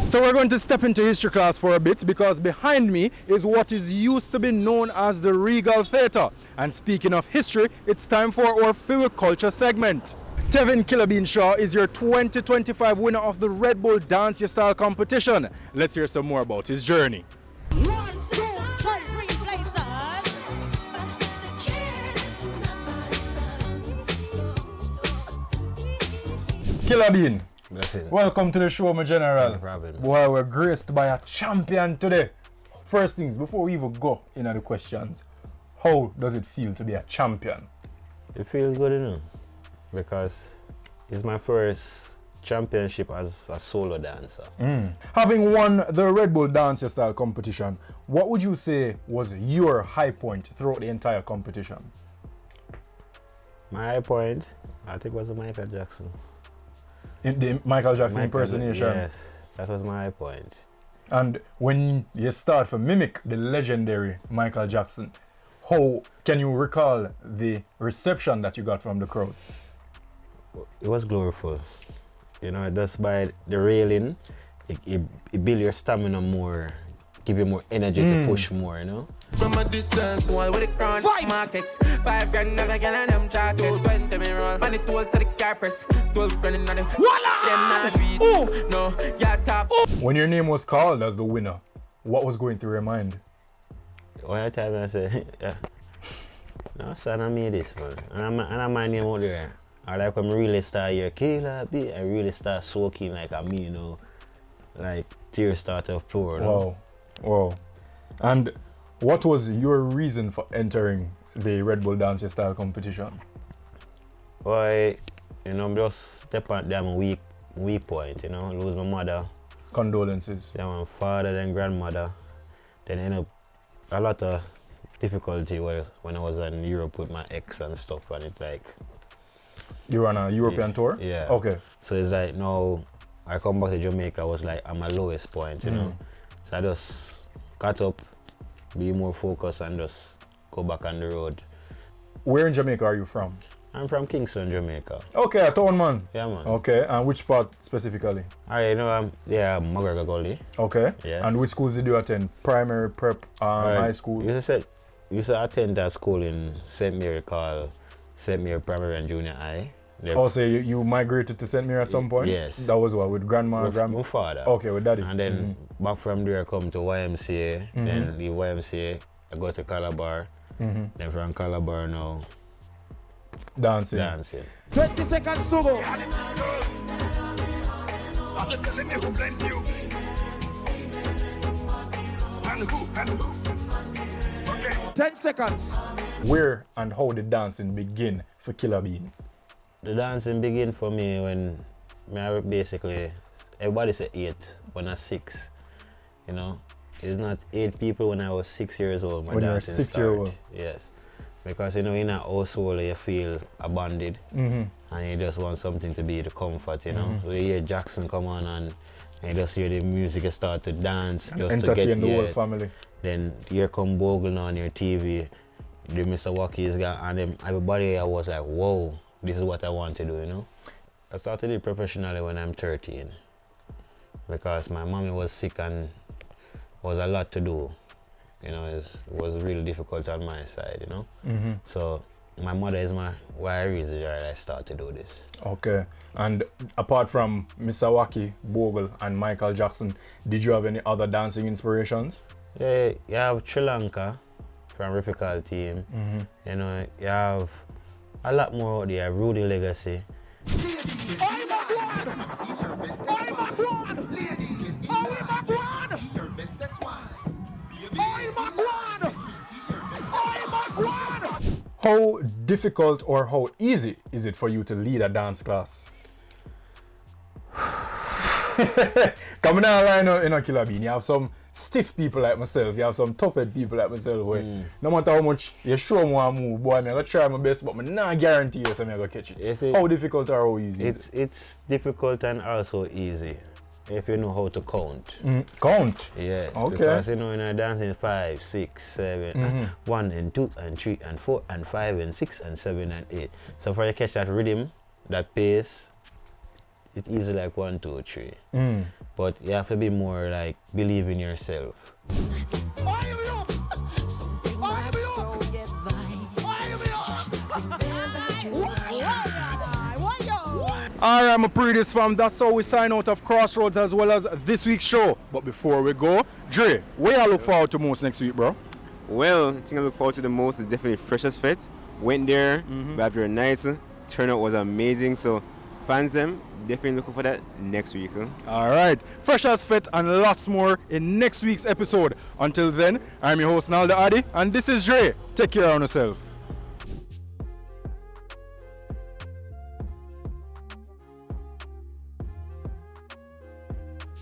So we're going to step into history class for a bit because behind me is what is used to be known as the Regal Theatre. And speaking of history, it's time for our FiWi Culture segment. Tevin Killer Bean Shaw is your 2025 winner of the Red Bull Dance Your Style competition. Let's hear some more about his journey. Killer Bean, welcome to the show, my general. No problem. Boy, we're graced by a champion today. First things, before we even go into the questions, how does it feel to be a champion? It feels good, you know, because it's my first championship as a solo dancer. Having won the Red Bull Dance Your Style competition, what would you say was your high point throughout the entire competition? My high point, I think, was Michael Jackson. In the Michael Jackson impersonation? Yes, that was my high point. And when you start to mimic the legendary Michael Jackson, how can you recall the reception that you got from the crowd? It was gloriful. You know, just by the railing, it build your stamina more, give you more energy to push more, you know? From a distance, wall with the crown, markets 5 grand, never get on them jackets 20 me roll, money tools to the carpers 12 grand in the them no, yeah, top. When your name was called as the winner, what was going through your mind? One time I said, yeah, no son, I made this, man. And I'm my name out there. I like when I really start your Killer Bean, I really start soaking like I mean, you know, like tears start to flow, you know? Wow. And what was your reason for entering the Red Bull Dance Your Style competition? Boy, you know, just step on them weak point, you know, lose my mother. Condolences. Yeah, my father, then grandmother. Then end up a lot of difficulty when I was in Europe with my ex and stuff, and it's like... You were on a European tour? Yeah. Okay. So it's like, now I come back to Jamaica, I was like at my lowest point, you know. So I just got up, be more focused, and just go back on the road. Where in Jamaica are you from? I'm from Kingston, Jamaica. Okay, a town man. Yeah, man. Okay, and which part specifically? You know, McGregor Gully. Okay. Yeah. And which schools did you attend? Primary, prep, high school? used to attend that school in St. Mary called St. Mary Primary and Junior High. So you migrated to St. Mary at some point? Yes. That was what, with grandma? My father. Okay, with daddy. And then back from there I come to YMCA, then leave YMCA, I go to Calabar, then from Calabar now, Dancing. 20 seconds to go. 10 seconds. Where and how did dancing begin for Killer Bean? The dancing began for me when basically, everybody said 8 when I was 6, you know. It's not 8 people when I was 6 years old. When you were 6 years old? Yes. Because, you know, in a household you feel abandoned and you just want something to be the comfort, you know. So you hear Jackson come on and you just hear the music, you start to dance. And just entertain to get the whole family. Then here come Bogle on your TV, the Mr. Wacky is gone, and then everybody I was like, whoa, this is what I want to do, you know. I started it professionally when I'm 13 because my mommy was sick and was a lot to do. You know, it was really difficult on my side, you know. So my mother is why reason I start to do this. Okay. And apart from Mr. Wacky, Bogle, and Michael Jackson, did you have any other dancing inspirations? Yeah, you have Sri Lanka from Riffical team. You know, you have a lot more out there. Rudy Legacy. How difficult or how easy is it for you to lead a dance class? Coming down line in a Killer Bean, you have some stiff people like myself, you have some tough-head people like myself where no matter how much you show me one move, boy, I'm going to try my best, but I'm not guarantee you I'm going to catch it. How difficult or how easy is it? It's difficult and also easy if you know how to count. Count? Yes, okay. Because you know in a dancing 5, 6, 7, 1 and 2 and 3 and 4 and 5 and 6 and 7 and 8. So for you catch that rhythm, that pace, it's easy like 1, 2, 3. But you have to be more like believe in yourself. Alright, my Pree Dis fam, that's how we sign out of Crossroads as well as this week's show. But before we go, Dre, where you look forward to most next week, bro? Well, the thing I look forward to the most is definitely Freshers Fest. Went there, vibed very nice. Turnout was amazing, so fans them, definitely looking for that next week. Alright, Freshers Fest and lots more in next week's episode. Until then, I'm your host Nalda Adi, and this is Dre. Take care of yourself.